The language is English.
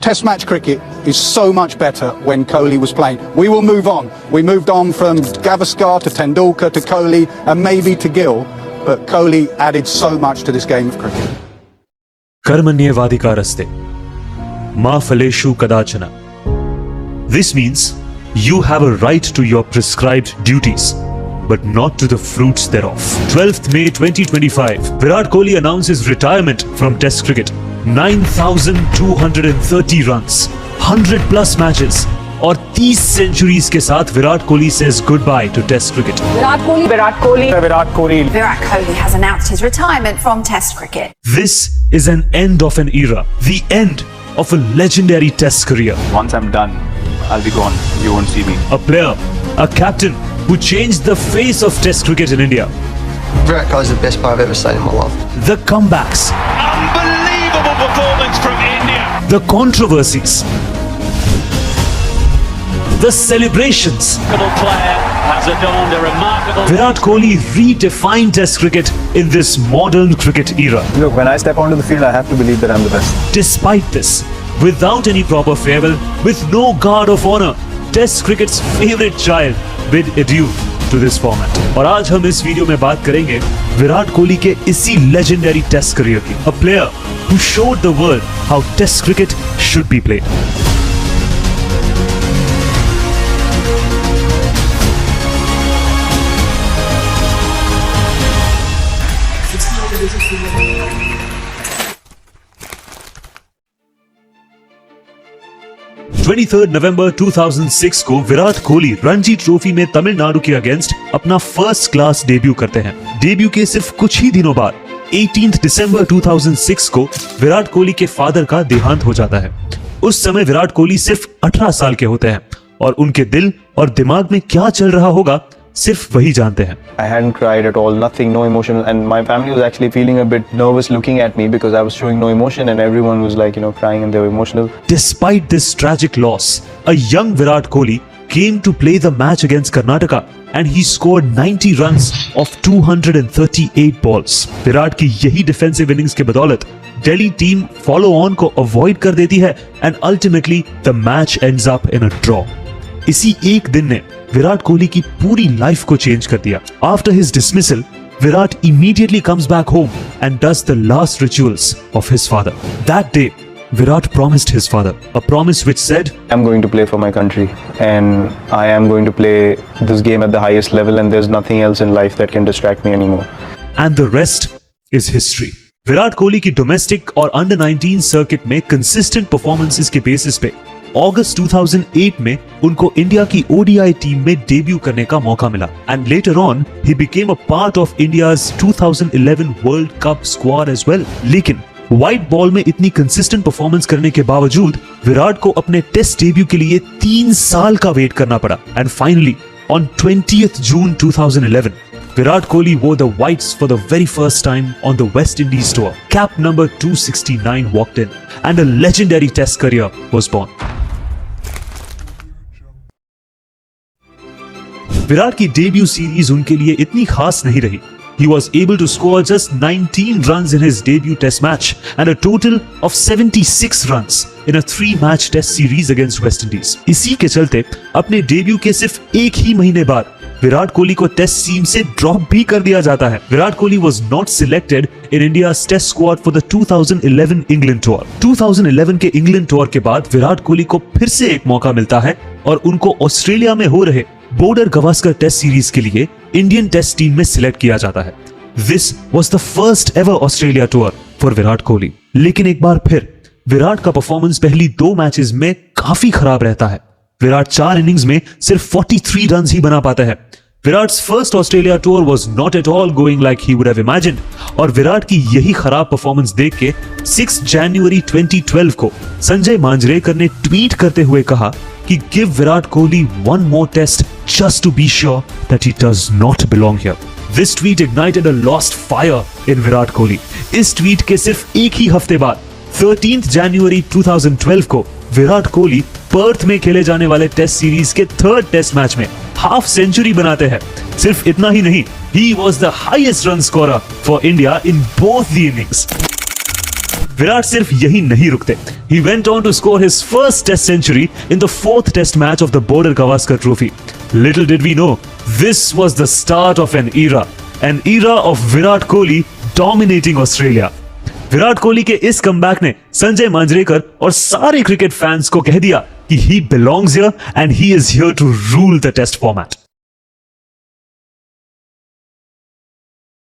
Test match cricket is so much better when Kohli was playing. We will move on. We moved on from Gavaskar to Tendulkar to Kohli and maybe to Gill, but Kohli added so much to this game of cricket. Karmanyevadikaraste ma phaleshu kadachana. This means you have a right to your prescribed duties, but not to the fruits thereof. 12th May 2025, Virat Kohli announces retirement from Test cricket. 9,230 runs, 100 plus matches और 30 centuries के साथ Virat Kohli says goodbye to Test cricket. Virat Kohli has announced his retirement from Test cricket. This is an end of an era, the end of a legendary Test career. Once I'm done, I'll be gone. You won't see me. A player, a captain who changed the face of Test cricket in India. Virat Kohli is the best player I've ever seen in my life. The comebacks, Unbelievable performance from India. the controversies, the celebrations. Player has adorned a remarkable. Virat Kohli redefined Test cricket in this modern cricket era. Look, when I step onto the field, I have to believe that I'm the best. Despite this, without any proper farewell, with no guard of honor, Test cricket's favorite child bid adieu to this format. और आज हम इस video में बात करेंगे विराट कोहली के इसी legendary test career की. A player who showed the world how Test cricket should be played. November 2006 को विराट कोहली रणजी ट्रॉफी में तमिलनाडु के अगेंस्ट अपना फर्स्ट क्लास डेब्यू करते हैं. डेब्यू के सिर्फ कुछ ही दिनों बाद 18 दिसंबर 2006 को विराट कोहली के फादर का देहांत हो जाता है. उस समय विराट कोहली सिर्फ 18 साल के होते हैं और उनके दिल और दिमाग में क्या चल रहा होगा सिर्फ वही जानते हैं. I hadn't cried at all, nothing, no emotion, and my family was actually feeling a bit nervous looking at me because I was showing no emotion, and everyone was like, crying and they were emotional. Despite this tragic loss, a young Virat Kohli came to play the match against Karnataka and he scored 90 runs of 238 balls. Virat की यही defensive innings के बदौलत Delhi team follow on को avoid कर देती है and ultimately the match ends up in a draw. इसी एक दिन ने विराट कोहली की पूरी लाइफ को चेंज कर दिया. After his dismissal, Virat immediately comes back home and does the last rituals of his father. That day, Virat promised his father a promise which said, I'm going to play for my country and I am going to play this game at the highest level and there's nothing else in life that can distract me anymore. and the rest is history. Virat Kohli की domestic और under 19 circuit में consistent performances के basis पे अगस्त 2008 में उनको India की ODI team में debut करने का मौका मिला and later on he became a part of India's 2011 world cup squad as well. लेकिन व्हाइट बॉल में इतनी कंसिस्टेंट परफॉर्मेंस करने के बावजूद विराट को अपने टेस्ट डेब्यू के लिए 3 साल का वेट करना पड़ा and finally on 20th June 2011 Virat Kohli wore the whites for the very first time on the West Indies tour. Cap number 269 walked in and a legendary test career was born. Virat की debut series उनके लिए इतनी खास नहीं रही. He was able to score just 19 runs in his debut test match and a total of 76 runs in a 3-match test series against West Indies. इसी के चलते अपने डेब्यू के सिर्फ एक ही महीने बाद विराट कोहली को टेस्ट टीम से ड्रॉप भी कर दिया जाता है. Virat Kohli was not selected in India's test squad for the 2011 England tour. 2011 के इंग्लैंड टूर के बाद विराट कोहली को फिर से एक मौका मिलता है और उनको ऑस्ट्रेलिया में हो रहे बॉर्डर गवास्कर टेस्ट सीरीज के लिए इंडियन टेस्ट टीम में सिलेक्ट किया जाता है. This was the first ever Australia tour for Virat Kohli. लेकिन एक बार फिर विराट का परफॉर्मेंस पहली 2 मैचेस में काफी खराब रहता है. विराट 4 इनिंग्स में सिर्फ 43 रन ही बना पाता है. Virat's first Australia tour was not at all going like he would have imagined और विराट की यही खराब परफॉर्मेंस देख के 6 जनवरी 2012 को संजय मांजरेकर ने ट्वीट करते हुए कहा कि give Virat Kohli one more test just to be sure that he does not belong here. This tweet ignited a lost fire in Virat Kohli. इस ट्वीट के सिर्फ एक ही हफ्ते बाद 13 जनवरी 2012 को विराट कोहली पर्थ में खेले जाने वाले टेस्ट सीरीज के 3rd टेस्ट मैच में हाफ सेंचुरी बनाते हैं. सिर्फ इतना ही नहीं, he was the highest run scorer for India in both the innings. Virat सिर्फ यही नहीं रुकते. He went on to score his first Test century in the 4th Test match of the Border Gavaskar Trophy. Little did we know, this was the start of an era of Virat Kohli dominating Australia. Virat Kohli के इस comeback ने संजय मांजरेकर और सारे cricket fans को कह दिया कि he belongs here and he is here to rule the Test format.